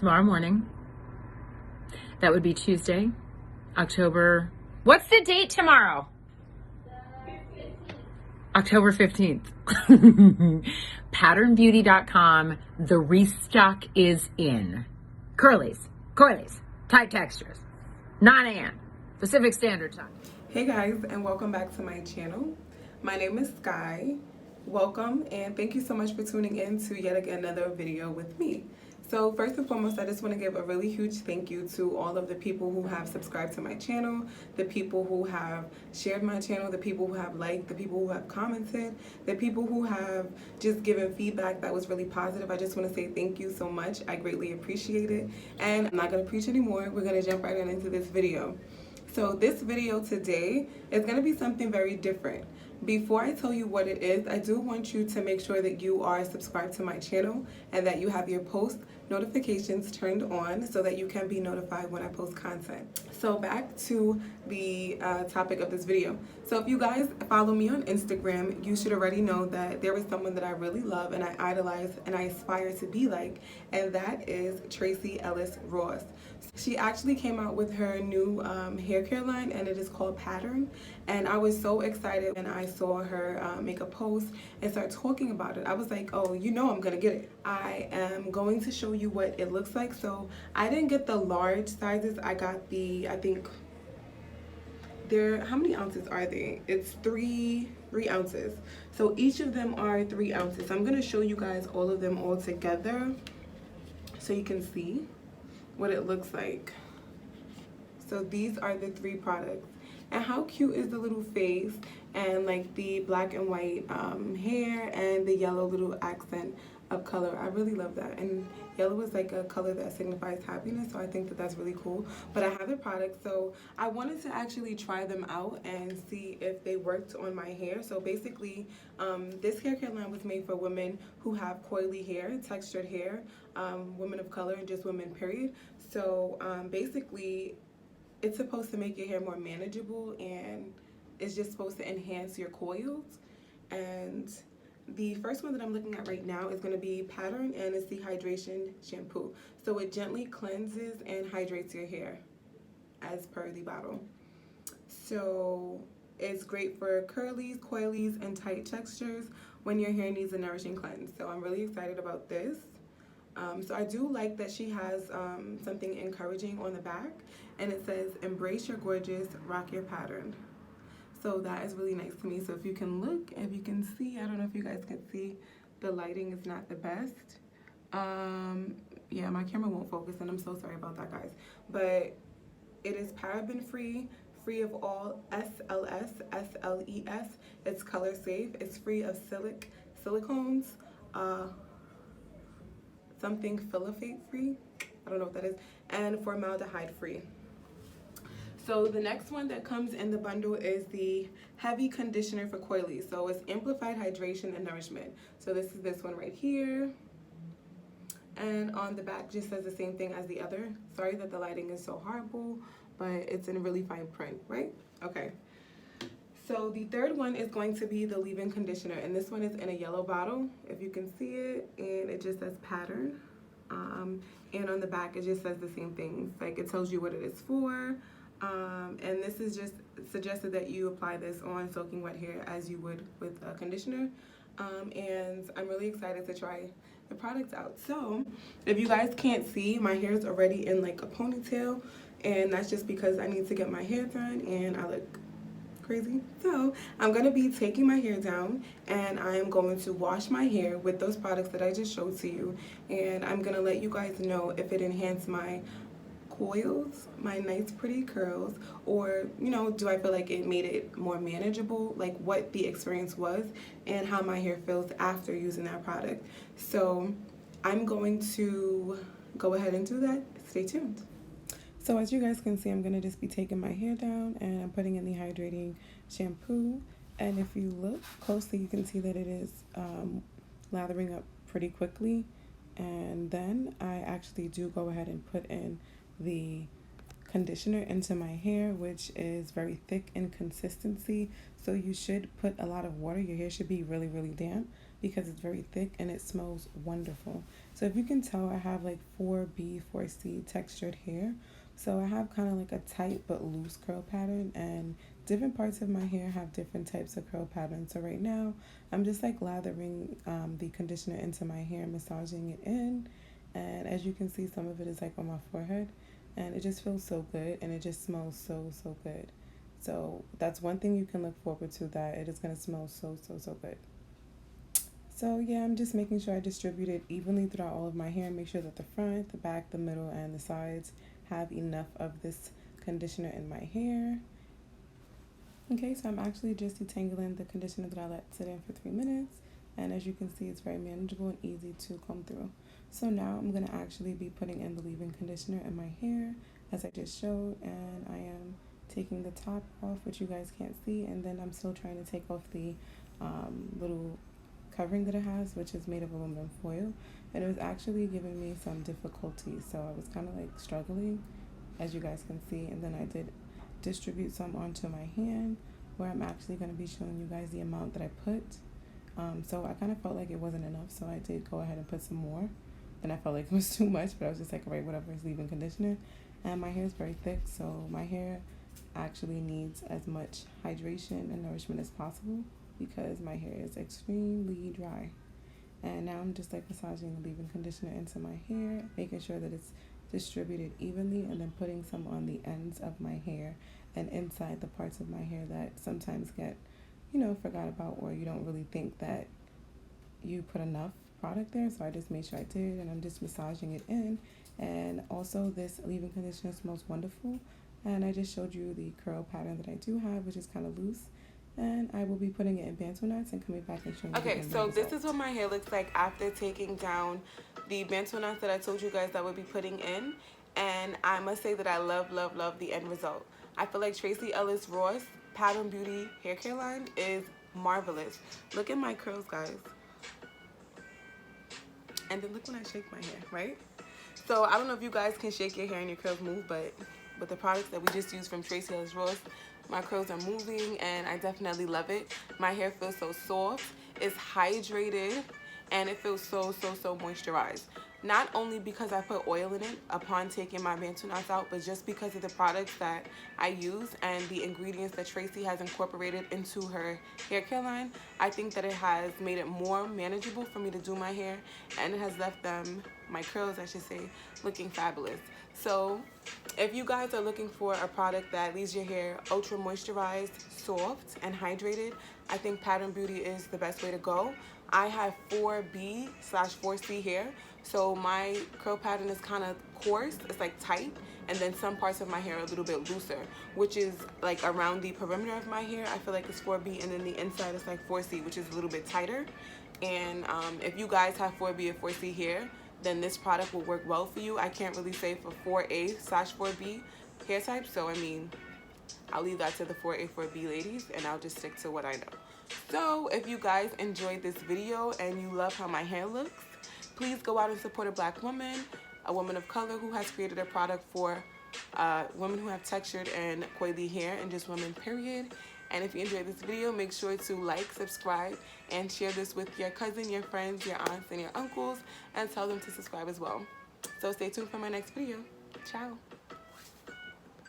tomorrow morning. That would be Tuesday, October. What's the date tomorrow? October 15th. PatternBeauty.com. The restock is in. Curlies, coilies, tight textures. 9 a.m. Pacific Standard Time. Hey guys, and welcome back to my channel. My name is Sky. Welcome, and thank you so much for tuning in to yet again another video with me. So first and foremost, I just want to give a really huge thank you to all of the people who have subscribed to my channel, the people who have shared my channel, the people who have liked, the people who have commented, the people who have just given feedback that was really positive. I just want to say thank you so much. I greatly appreciate it. And I'm not going to preach anymore. We're going to jump right into this video. So this video today is going to be something very different. Before I tell you what it is, I do want you to make sure that you are subscribed to my channel and that you have your post notifications turned on so that you can be notified when I post content. So back to the topic of this video. So if you guys follow me on Instagram, you should already know that there is someone that I really love and I idolize and I aspire to be like, and that is Tracee Ellis Ross. She actually came out with her new hair care line, and it is called Pattern. And I was so excited when I saw her make a post and start talking about it. I was like, oh, you know I'm gonna get it. I am going to show you what it looks like. So I didn't get the large sizes. I got the, I think how many ounces are they? It's three ounces. So each of them are 3 ounces. I'm gonna show you guys all of them all together so you can see what it looks like. So these are the 3 products. And how cute is the little face and like the black and white hair and the yellow little accent of color. I really love that. And yellow is like a color that signifies happiness, so I think that that's really cool. But I have the product, so I wanted to actually try them out and see if they worked on my hair. So basically, this hair care line was made for women who have coily hair, textured hair, women of color, and just women, period. So basically, it's supposed to make your hair more manageable, and it's just supposed to enhance your coils. And the first one that I'm looking at right now is going to be Pattern, and it's the hydration shampoo. So it gently cleanses and hydrates your hair as per the bottle. So it's great for curlies, coilies, and tight textures when your hair needs a nourishing cleanse. So I'm really excited about this. So I do like that she has something encouraging on the back, and it says, embrace your gorgeous, rock your pattern. So that is really nice to me. So if you can look, if you can see, I don't know if you guys can see, the lighting is not the best. Yeah, my camera won't focus, and I'm so sorry about that, guys. But it is paraben free, free of all SLS, SLES. It's color safe. It's free of silicones, something phthalate free, I don't know what that is, and formaldehyde free. So the next one that comes in the bundle is the heavy conditioner for coilies. So it's amplified hydration and nourishment. So this is this one right here. And on the back just says the same thing as the other. Sorry that the lighting is so horrible, but it's in really fine print, right? Okay. So the third one is going to be the leave-in conditioner, and this one is in a yellow bottle, if you can see it, and it just says Pattern. And on the back it just says the same things. Like, it tells you what it is for. And this is just suggested that you apply this on soaking wet hair as you would with a conditioner. And I'm really excited to try the products out. So if you guys can't see, my hair is already in like a ponytail, and that's just because I need to get my hair done and I look crazy. So I'm going to be taking my hair down, and I am going to wash my hair with those products that I just showed to you, and I'm going to let you guys know if it enhanced my coils, my nice pretty curls, or, you know, do I feel like it made it more manageable, like what the experience was and how my hair feels after using that product. So I'm going to go ahead and do that. Stay tuned. So as you guys can see, I'm going to just be taking my hair down, and I'm putting in the hydrating shampoo. And if you look closely, you can see that it is lathering up pretty quickly. And then I actually do go ahead and put in the conditioner into my hair, which is very thick in consistency. So you should put a lot of water. Your hair should be really, really damp. because it's very thick and it smells wonderful. So if you can tell, I have like 4B, 4C textured hair. So I have kind of like a tight but loose curl pattern, and different parts of my hair have different types of curl patterns. So right now, I'm just like lathering the conditioner into my hair, massaging it in. And as you can see, some of it is like on my forehead, and it just feels so good, and it just smells so good. So that's one thing you can look forward to, that it is going to smell so good. So yeah, I'm just making sure I distribute it evenly throughout all of my hair. Make sure that the front, the back, the middle, and the sides have enough of this conditioner in my hair. Okay, so I'm actually just detangling the conditioner that I let sit in for 3 minutes. And as you can see, it's very manageable and easy to comb through. So now I'm going to actually be putting in the leave-in conditioner in my hair, as I just showed. And I am taking the top off, which you guys can't see. And then I'm still trying to take off the little covering that it has, which is made of aluminum foil, and it was actually giving me some difficulty, so I was kind of like struggling, as you guys can see. And then I did distribute some onto my hand, where I'm actually going to be showing you guys the amount that I put. So I kind of felt like it wasn't enough, so I did go ahead and put some more, and I felt like it was too much, but I was just like, all right, whatever, it's leave-in conditioner. And my hair is very thick, so my hair actually needs as much hydration and nourishment as possible, because my hair is extremely dry. And now I'm just like massaging the leave-in conditioner into my hair, making sure that it's distributed evenly, and then putting some on the ends of my hair and inside the parts of my hair that sometimes get, forgot about, or you don't really think that you put enough product there. So I just made sure I did, and I'm just massaging it in. And also, this leave-in conditioner smells wonderful. And I just showed you the curl pattern that I do have, which is kind of loose. And I will be putting it in bantu knots and coming back and showing you. Okay, so this is what my hair looks like after taking down the bantu knots that I told you guys that I would be putting in. And I must say that I love the end result. I feel like Tracee Ellis Ross Pattern Beauty hair care line is marvelous. Look at my curls, guys. And then look when I shake my hair, right? So I don't know if you guys can shake your hair and your curls move, but with the products that we just used from Tracee Ellis Ross, my curls are moving, and I definitely love it. My hair feels so soft, it's hydrated, and it feels so moisturized. Not only because I put oil in it upon taking my bantu knots out, but just because of the products that I use and the ingredients that Tracee has incorporated into her hair care line. I think that it has made it more manageable for me to do my hair, and it has left them, my curls I should say, looking fabulous. So if you guys are looking for a product that leaves your hair ultra moisturized, soft, and hydrated, I think Pattern Beauty is the best way to go. I have 4B/4C hair, so my curl pattern is kind of coarse, it's like tight, and then some parts of my hair are a little bit looser, which is like around the perimeter of my hair, I feel like it's 4B, and then the inside is like 4C, which is a little bit tighter. And if you guys have 4B or 4C hair, then this product will work well for you. I can't really say for 4A/4B hair type, so I mean, I'll leave that to the 4A, 4B ladies, and I'll just stick to what I know. So if you guys enjoyed this video and you love how my hair looks, please go out and support a Black woman, a woman of color who has created a product for women who have textured and coily hair, and just women, period. And if you enjoyed this video, make sure to like, subscribe, and share this with your cousin, your friends, your aunts, and your uncles, and tell them to subscribe as well. So stay tuned for my next video. Ciao.